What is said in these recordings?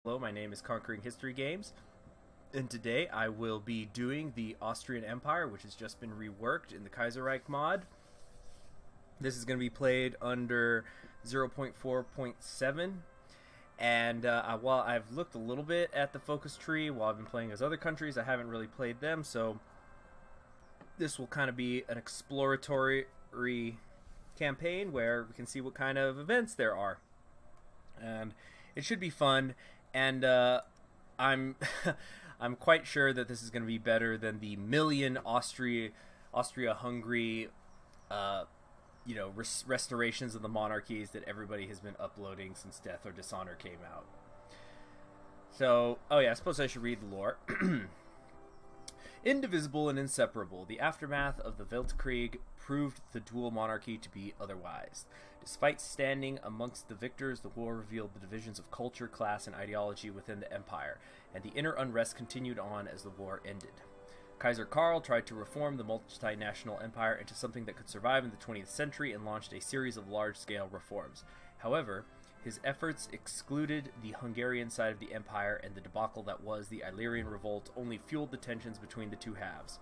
Hello, my name is Conquering History Games, and today I will be doing the Austrian Empire, which has just been reworked in the Kaiserreich mod. This is going to be played under 0.4.7, and while I've looked a little bit at the focus tree while I've been playing as other countries, I haven't really played them, so this will kind of be an exploratory campaign where we can see what kind of events there are. And it should be fun. And I'm I'm quite sure that this is going to be better than the million Austria-Hungary restorations of the monarchies that everybody has been uploading since Death or Dishonor came out. So, oh yeah, I suppose I should read the lore. Indivisible and inseparable, the aftermath of the Weltkrieg proved the dual monarchy to be otherwise. Despite standing amongst the victors, the war revealed the divisions of culture, class, and ideology within the empire, and the inner unrest continued on as the war ended. Kaiser Karl tried to reform the multinational empire into something that could survive in the 20th century and launched a series of large-scale reforms. However, his efforts excluded the Hungarian side of the empire, and the debacle that was the Illyrian revolt only fueled the tensions between the two halves.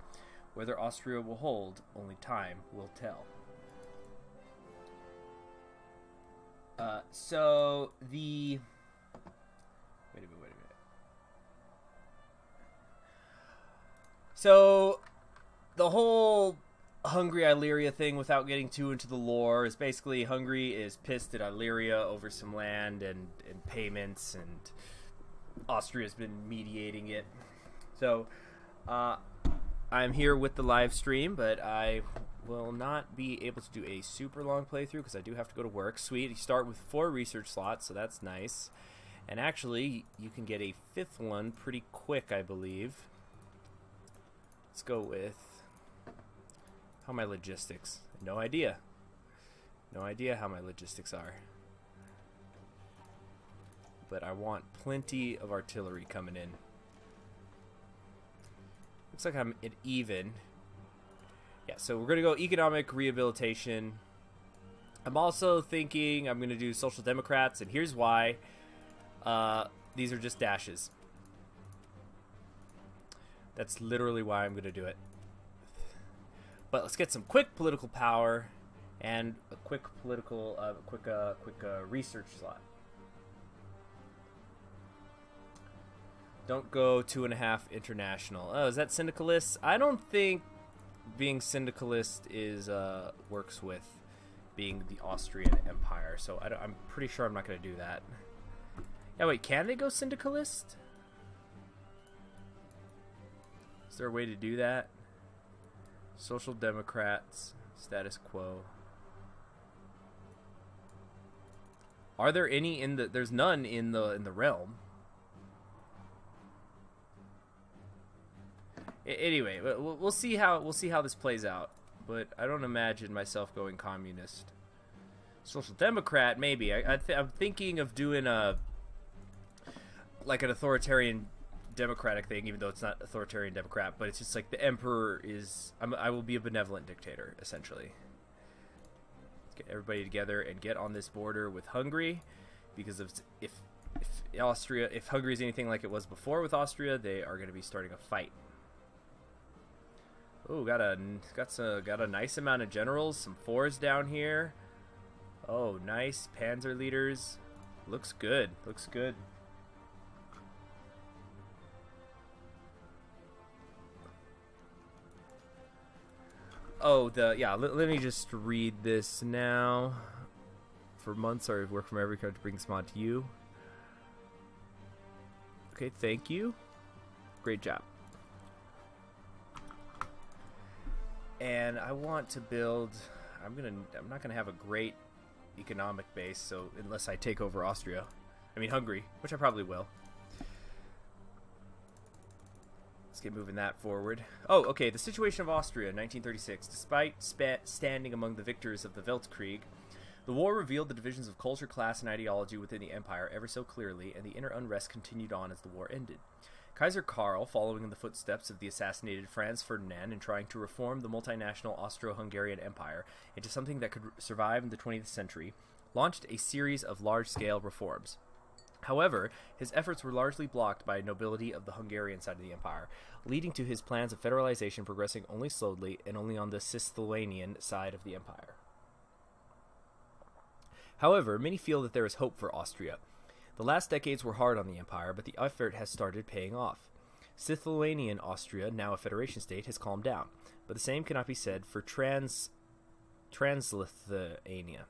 Whether Austria will hold, only time will tell. Wait a minute. So, the whole Hungary-Illyria thing, without getting too into the lore, is basically Hungary is pissed at Illyria over some land and payments, and Austria's been mediating it. So, I'm here with the live stream, but I will not be able to do a super long playthrough because I do have to go to work. Sweet, you start with 4 research slots, so that's nice. And actually, you can get a 5th one pretty quick, I believe. Let's go with... How are my logistics? No idea. No idea how my logistics are. But I want plenty of artillery coming in. Looks like I'm at even. Yeah, so we're going to go economic rehabilitation. I'm also thinking I'm going to do social democrats, and here's why. These are just dashes. That's literally why I'm going to do it. But let's get some quick political power and a quick political, quick research slot. Don't go 2.5 international. Oh, is that syndicalist? I don't think being syndicalist is works with being the Austrian Empire. So I'm pretty sure I'm not going to do that. Yeah, wait, can they go syndicalist? Is there a way to do that? Social Democrats, status quo. Are there any in the? There's none in the realm. Anyway, we'll see how this plays out. But I don't imagine myself going communist. Social Democrat, maybe. I'm thinking of doing like an authoritarian democratic thing, even though it's not authoritarian democrat, but it's just like the emperor is... I will be a benevolent dictator, essentially. Let's get everybody together and get on this border with Hungary, because if Hungary is anything like it was before with Austria, they are going to be starting a fight. Oh, got a nice amount of generals, some 4s down here. Oh, nice panzer leaders. Looks good. Looks good. Oh, let me just read this now. For months, I've worked from every country to bring this mod to you. Okay, thank you. Great job. And I want to build... I'm not gonna have a great economic base, so unless I take over Hungary, which I probably will. Let's get moving that forward. Oh, okay, the situation of Austria in 1936. Despite standing among the victors of the Weltkrieg, the war revealed the divisions of culture, class, and ideology within the empire ever so clearly, and the inner unrest continued on as the war ended. Kaiser Karl, following in the footsteps of the assassinated Franz Ferdinand and trying to reform the multinational Austro-Hungarian Empire into something that could survive in the 20th century, launched a series of large-scale reforms. However, his efforts were largely blocked by nobility of the Hungarian side of the empire, leading to his plans of federalization progressing only slowly and only on the Cisleithanian side of the empire. However, many feel that there is hope for Austria. The last decades were hard on the empire, but the effort has started paying off. Cisleithanian Austria, now a federation state, has calmed down, but the same cannot be said for Transleithania.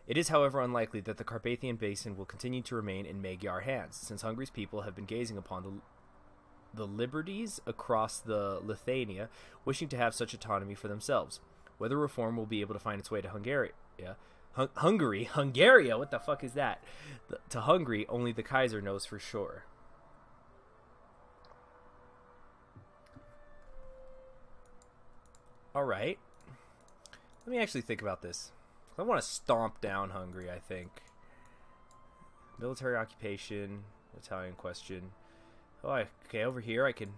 It is, however, unlikely that the Carpathian Basin will continue to remain in Magyar hands, since Hungary's people have been gazing upon the liberties across the Lithuania, wishing to have such autonomy for themselves. Whether reform will be able to find its way to Hungary, what the fuck is that? To Hungary, only the Kaiser knows for sure. Alright. Let me actually think about this. I want to stomp down Hungary, I think. Military occupation, Italian question. Oh, okay, over here I could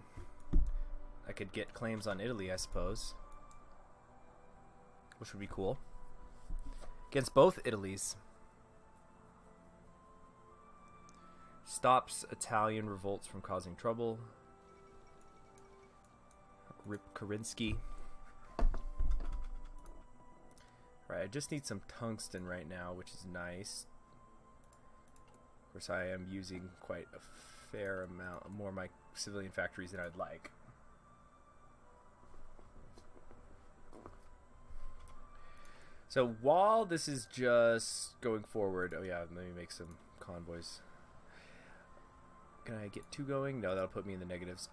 get claims on Italy, I suppose. Which would be cool. Against both Italies. Stops Italian revolts from causing trouble. Rip Karinsky. Right, I just need some tungsten right now, which is nice. Of course, I am using quite a fair amount more of my civilian factories than I'd like. So while this is just going forward, oh yeah, let me make some convoys. Can I get 2 going? No, that'll put me in the negatives.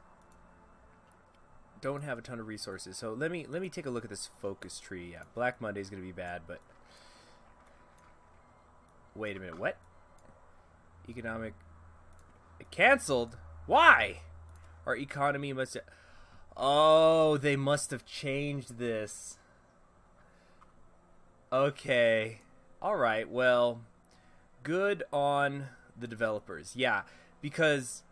Don't have a ton of resources, so let me take a look at this focus tree. Yeah, Black Monday is going to be bad, but wait a minute, what? Economic canceled? Why? Our economy must have... Oh, they must have changed this. Okay. Alright, well, good on the developers. Yeah, because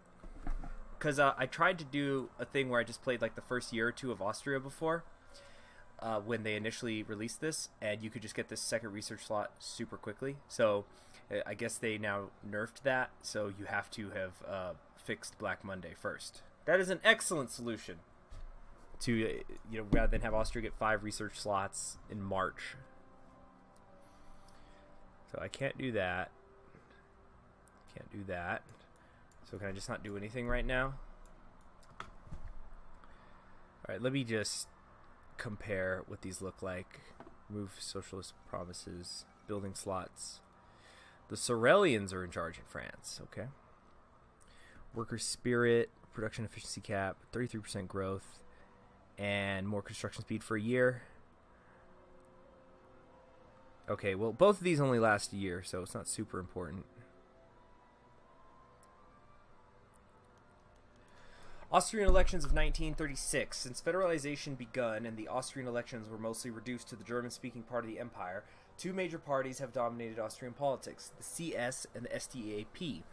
I tried to do a thing where I just played like the first year or 2 of Austria before, when they initially released this, and you could just get this second research slot super quickly. So I guess they now nerfed that, so you have to have fixed Black Monday first. That is an excellent solution to, rather than have Austria get 5 research slots in March. So I can't do that. Can't do that. So can I just not do anything right now? Alright, let me just compare what these look like. Move socialist promises. Building slots. The Sorelians are in charge in France. Okay. Worker spirit. Production efficiency cap. 33% growth. And more construction speed for a year. Okay, well, both of these only last a year, so it's not super important. Austrian elections of 1936. Since federalization begun and the Austrian elections were mostly reduced to the German-speaking part of the empire, 2 major parties have dominated Austrian politics, the CS and the SDAP.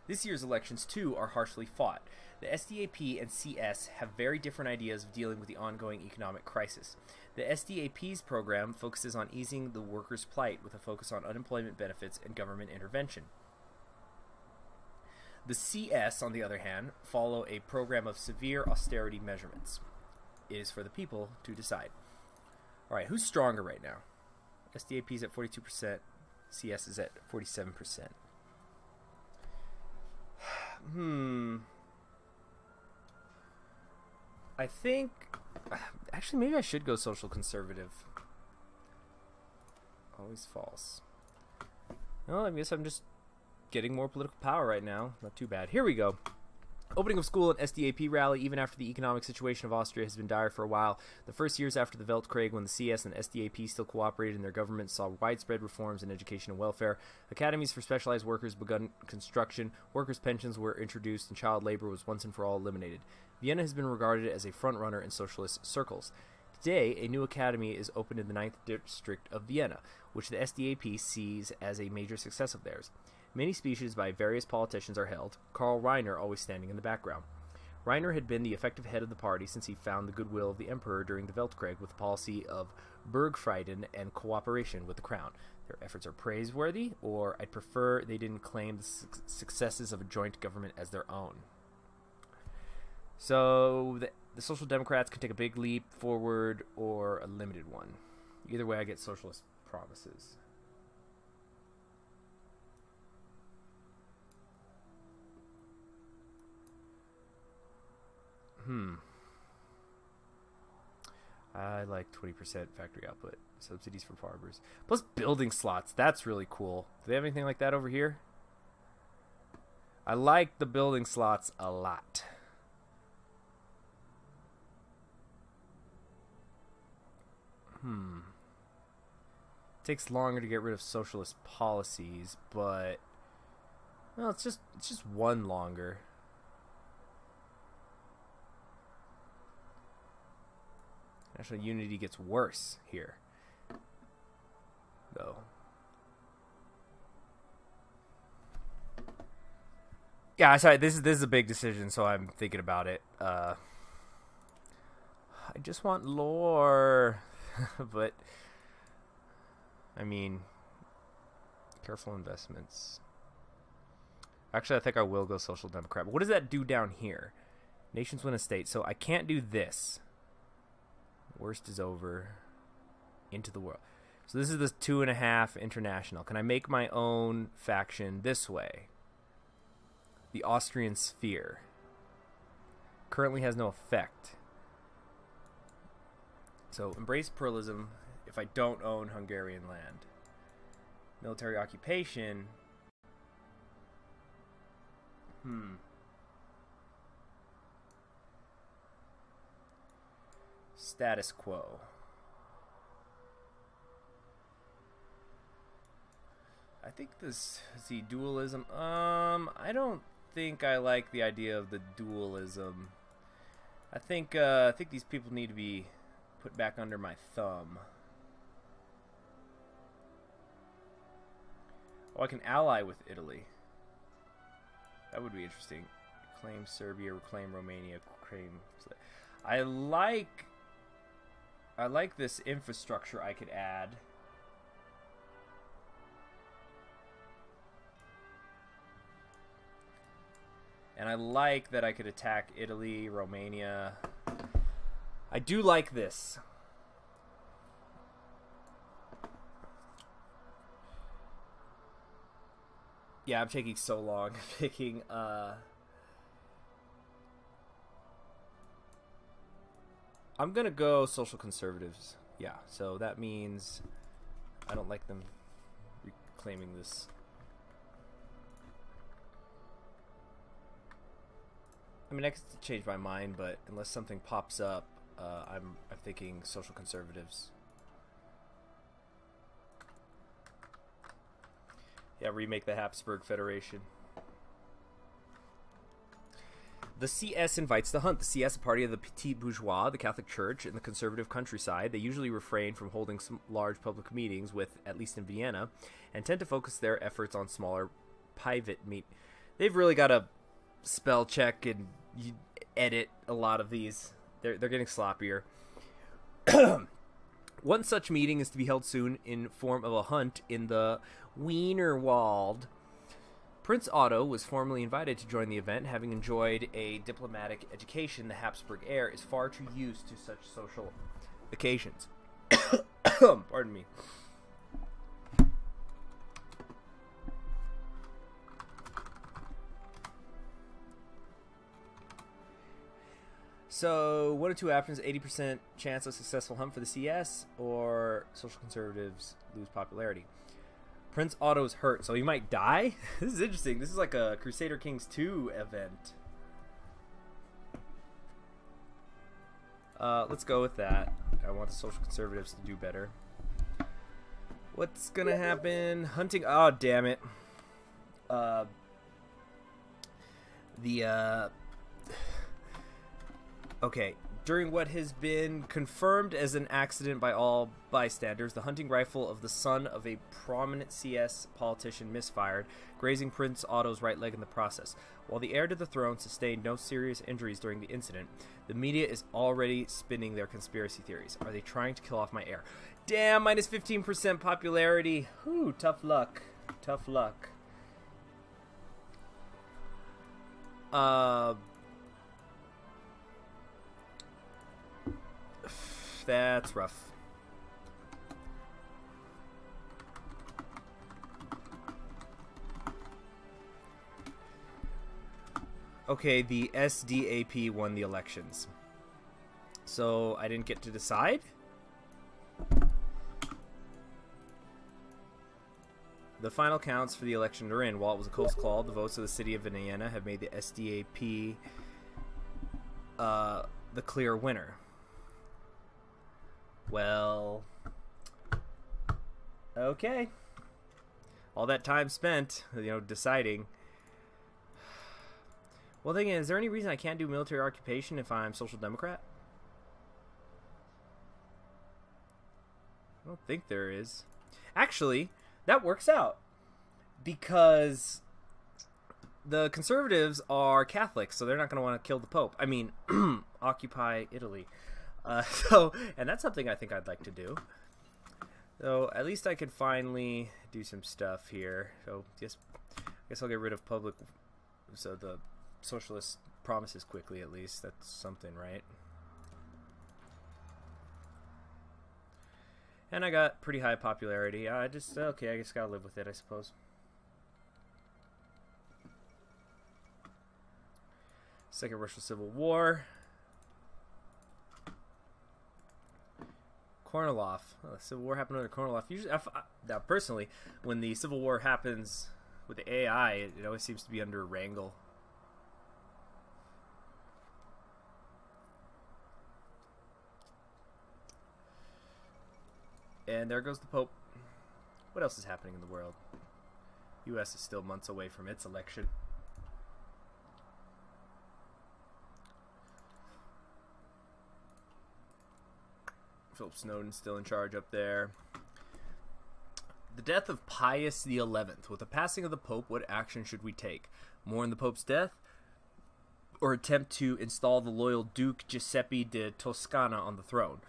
This year's elections, too, are harshly fought. The SDAP and CS have very different ideas of dealing with the ongoing economic crisis. The SDAP's program focuses on easing the workers' plight with a focus on unemployment benefits and government intervention. The CS, on the other hand, follow a program of severe austerity measurements. It is for the people to decide. Alright, who's stronger right now? SDAP is at 42%, CS is at 47%. I think... Actually, maybe I should go social conservative. Always false. Well, I guess I'm just getting more political power right now. Not too bad. Here we go. Opening of school at SDAP rally, even after the economic situation of Austria has been dire for a while. The first years after the Weltkrieg, when the CS and SDAP still cooperated in their governments, saw widespread reforms in education and welfare. Academies for specialized workers begun construction, workers' pensions were introduced, and child labor was once and for all eliminated. Vienna has been regarded as a front-runner in socialist circles. Today, a new academy is opened in the 9th district of Vienna, which the SDAP sees as a major success of theirs. Many speeches by various politicians are held, Karl always standing in the background. Reiner had been the effective head of the party since he found the goodwill of the emperor during the Weltkrieg with a policy of Burgfrieden and cooperation with the crown. Their efforts are praiseworthy, or I'd prefer they didn't claim the successes of a joint government as their own. So the Social Democrats can take a big leap forward or a limited one. Either way, I get socialist promises. I like 20% factory output. Subsidies for farmers. Plus building slots. That's really cool. Do they have anything like that over here? I like the building slots a lot. Takes longer to get rid of socialist policies, but well, it's just one longer. National unity gets worse here, though. Yeah, sorry. This is a big decision, so I'm thinking about it. I just want lore, but I mean, careful investments. Actually, I think I will go Social Democrat. But what does that do down here? Nations win a state, so I can't do this. Worst is over. Into the world. So this is the 2.5 international. Can I make my own faction this way? The Austrian sphere. Currently has no effect. So embrace pluralism if I don't own Hungarian land. Military occupation. Status quo. I think this, see, dualism. I don't think I like the idea of the dualism. I think these people need to be put back under my thumb. Oh, I can ally with Italy. That would be interesting. Claim Serbia, reclaim Romania, claim. I like this infrastructure I could add. And I like that I could attack Italy, Romania. I do like this. Yeah, I'm taking so long picking I'm gonna go social conservatives. Yeah, so that means I don't like them reclaiming this. I mean, I could change my mind, but unless something pops up, I'm thinking social conservatives. Yeah, remake the Habsburg Federation. The CS invites the hunt. The CS, a party of the petit bourgeois, the Catholic Church, and the conservative countryside. They usually refrain from holding some large public meetings, with, at least in Vienna, and tend to focus their efforts on smaller private meet. They've really got to spell check and edit a lot of these. They're getting sloppier. One such meeting is to be held soon in form of a hunt in the Wienerwald. Prince Otto was formally invited to join the event. Having enjoyed a diplomatic education, the Habsburg heir is far too used to such social occasions. Pardon me. So, 1 of 2 options: 80% chance of successful hunt for the CS, or social conservatives lose popularity. Prince Otto's hurt, so he might die? This is interesting. This is like a Crusader Kings 2 event. Let's go with that. I want the social conservatives to do better. What's gonna happen? Hunting. Oh, damn it. Okay, During what has been confirmed as an accident by all bystanders, the hunting rifle of the son of a prominent CS politician misfired, grazing Prince Otto's right leg in the process. While the heir to the throne sustained no serious injuries during the incident, the media is already spinning their conspiracy theories. Are they trying to kill off my heir? Damn, minus 15% popularity. Whew, tough luck. Tough luck. That's rough. Okay, the SDAP won the elections. So I didn't get to decide? The final counts for the election are in. While it was a close call, the votes of the city of Vienna have made the SDAP the clear winner. Well, okay. All that time spent, deciding. Well, then, is there any reason I can't do military occupation if I'm Social Democrat? I don't think there is. Actually, that works out. Because the conservatives are Catholics, so they're not going to want to kill the Pope. I mean, occupy Italy. And that's something I think I'd like to do. So at least I could finally do some stuff here. So I guess I'll get rid of public. So the socialist promises quickly, at least. That's something, right? And I got pretty high popularity. Okay, I just gotta live with it, I suppose. Second Russian Civil War. Kornilov. Oh, the Civil War happened under Kornilov. Usually, now personally, when the Civil War happens with the AI, it always seems to be under Wrangel. And there goes the Pope. What else is happening in the world? U.S. is still months away from its election. Philip Snowden's still in charge up there. The death of Pius XI. With the passing of the Pope, what action should we take? Mourn the Pope's death? Or attempt to install the loyal Duke Giuseppe de Toscana on the throne?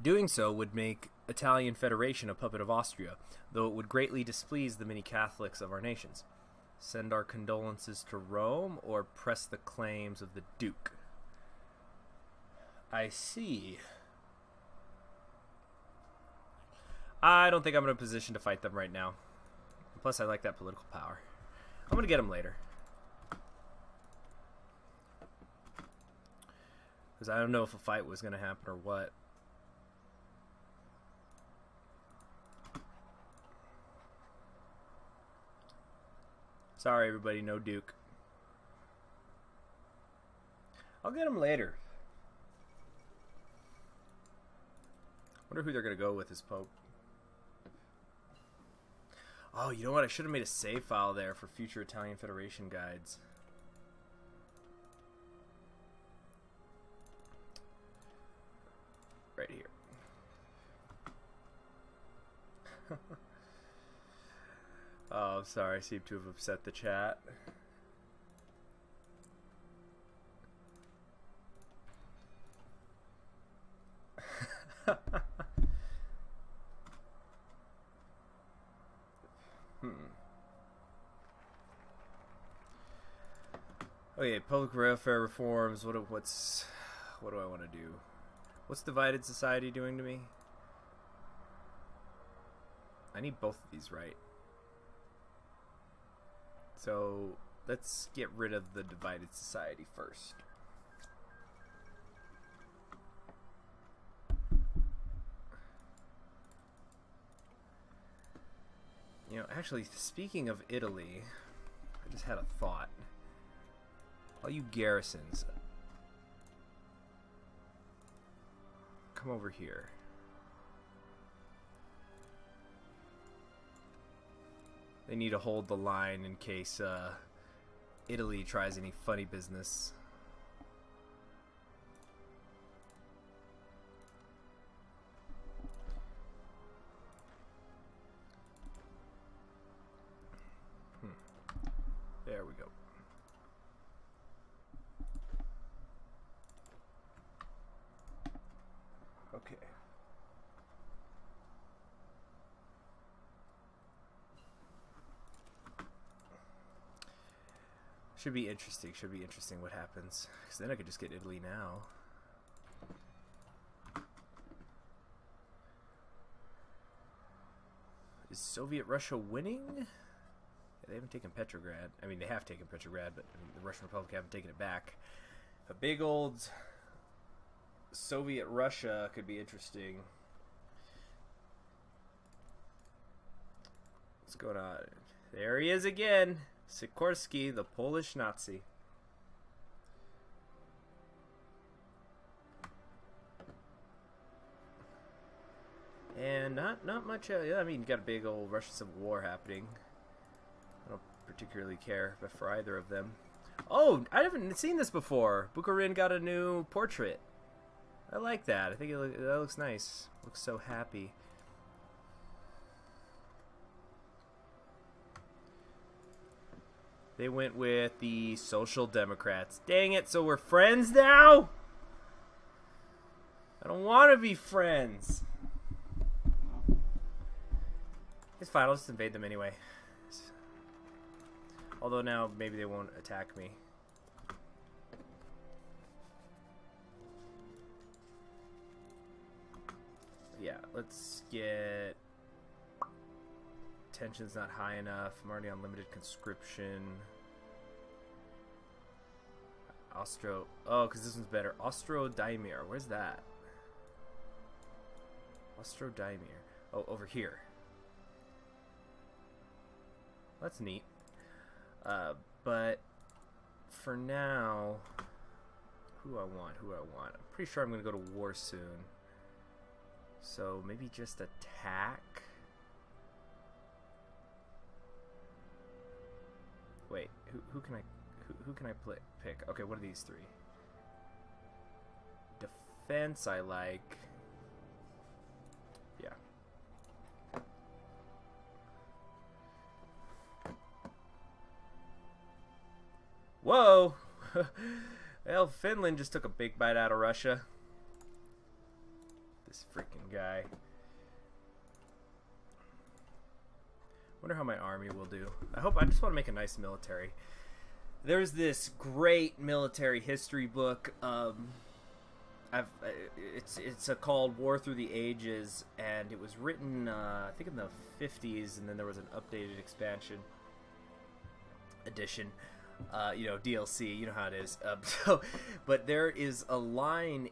Doing so would make Italian Federation a puppet of Austria, though it would greatly displease the many Catholics of our nations. Send our condolences to Rome, or press the claims of the Duke? I see. I don't think I'm in a position to fight them right now. Plus, I like that political power. I'm going to get them later. Because I don't know if a fight was going to happen or what. Sorry, everybody, no Duke. I'll get him later. Wonder who they're going to go with as Pope. Oh, you know what? I should have made a save file there for future Italian Federation guides. Right here. Oh, I'm sorry. I seem to have upset the chat. Okay, public welfare reforms. What do I want to do? What's divided society doing to me? I need both of these right. So let's get rid of the divided society first. You know, actually, speaking of Italy, I just had a thought. All you garrisons, come over here. They need to hold the line in case Italy tries any funny business. There we go. Okay. Should be interesting. Should be interesting what happens. Because then I could just get Italy now. Is Soviet Russia winning? Yeah, they haven't taken Petrograd. I mean, they have taken Petrograd, but I mean, the Russian Republic haven't taken it back. A big old Soviet Russia could be interesting. What's going on? There he is again. Sikorsky, the Polish Nazi. And not much. I mean, you got a big old Russian Civil War happening. I don't particularly care for either of them. Oh, I haven't seen this before. Bukharin got a new portrait. I like that. I think that looks nice. Looks so happy. They went with the Social Democrats. Dang it, so we're friends now? I don't want to be friends. It's fine, I'll just invade them anyway. Although now maybe they won't attack me. Yeah, let's get... Tension's not high enough. I'm already on limited conscription. Oh, because this one's better. Austro-Daimir. Where's that? Austro-Daimir. Oh, over here. That's neat. But for now, who I want? I'm pretty sure I'm going to go to war soon. So maybe just attack. Wait, who can I pick? Okay, one of these three. Defense I like. Yeah. Whoa! Well, Finland just took a big bite out of Russia. This freaking guy. Wonder how my army will do. I just want to make a nice military. There's this great military history book. It's called War Through the Ages, and it was written I think in the 50s, and then there was an updated expansion edition. You know, DLC. You know how it is. But there is a line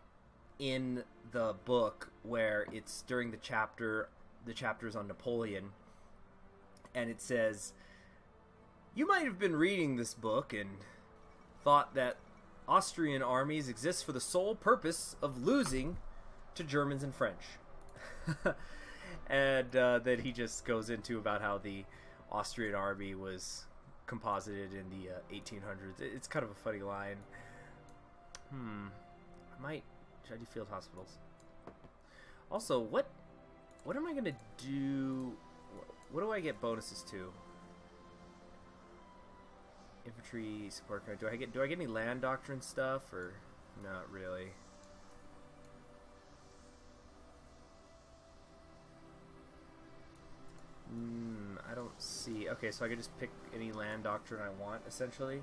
in the book where it's during the chapters on Napoleon. And it says, you might have been reading this book and thought that Austrian armies exist for the sole purpose of losing to Germans and French. And then he just goes into about how the Austrian army was composited in the 1800s. It's kind of a funny line. Should I do field hospitals? Also, what am I going to do... What do I get bonuses to? Infantry support. Do I get any land doctrine stuff, or not really? I don't see. Okay, so I can just pick any land doctrine I want, essentially.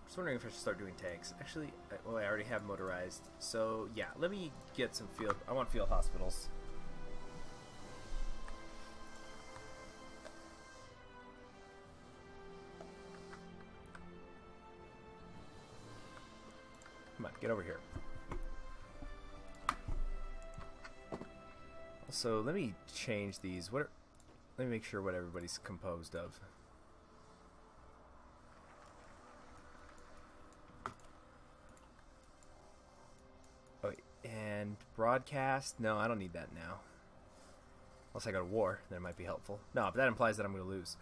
I was wondering if I should start doing tanks. Actually, well, I already have motorized. So, yeah, let me get some field... I want field hospitals. Come on, get over here. Also, let me change these. Let me make sure what everybody's composed of. And broadcast? No, I don't need that now. Unless I go to war, then it might be helpful. No, but that implies that I'm going to lose.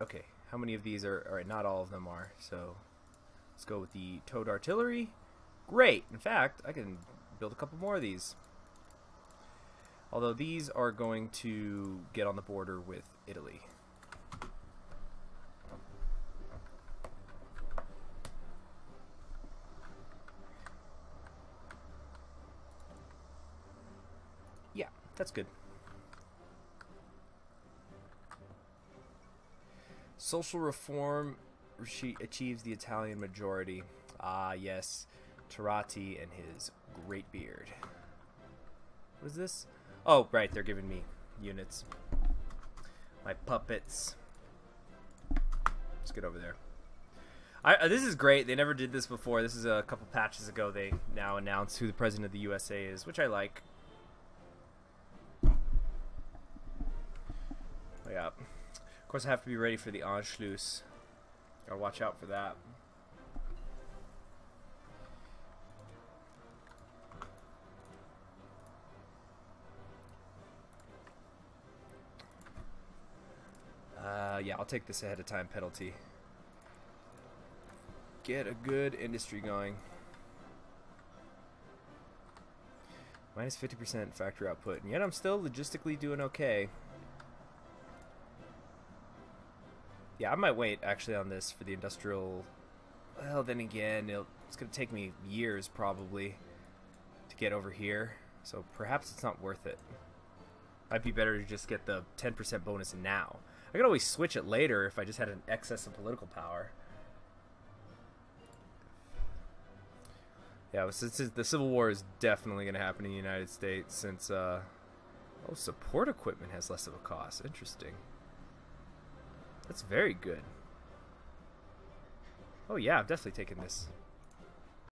Okay, How many of these are... Alright, not all of them are. So let's go with the towed artillery. Great! In fact, I can build a couple more of these. Although these are going to get on the border with Italy. Yeah, that's good. Social reform achieves the Italian majority. Ah, yes. Tarati and his great beard. What is this? Oh, right, they're giving me units. My puppets. Let's get over there. This is great. They never did this before. This is a couple patches ago. They now announced who the president of the USA is, which I like. Yeah. Of course, I have to be ready for the Anschluss. Gotta watch out for that. Yeah, I'll take this ahead of time penalty. Get a good industry going. Minus 50% factory output, and yet I'm still logistically doing okay. Yeah, I might wait actually on this for the industrial. Well, then again, it's going to take me years probably to get over here, so perhaps it's not worth it. Might be better to just get the 10% bonus now. I could always switch it later if I just had an excess of political power. Yeah, since the Civil War is definitely going to happen in the United States, since oh, support equipment has less of a cost. Interesting. That's very good. Oh yeah, I'm definitely taking this.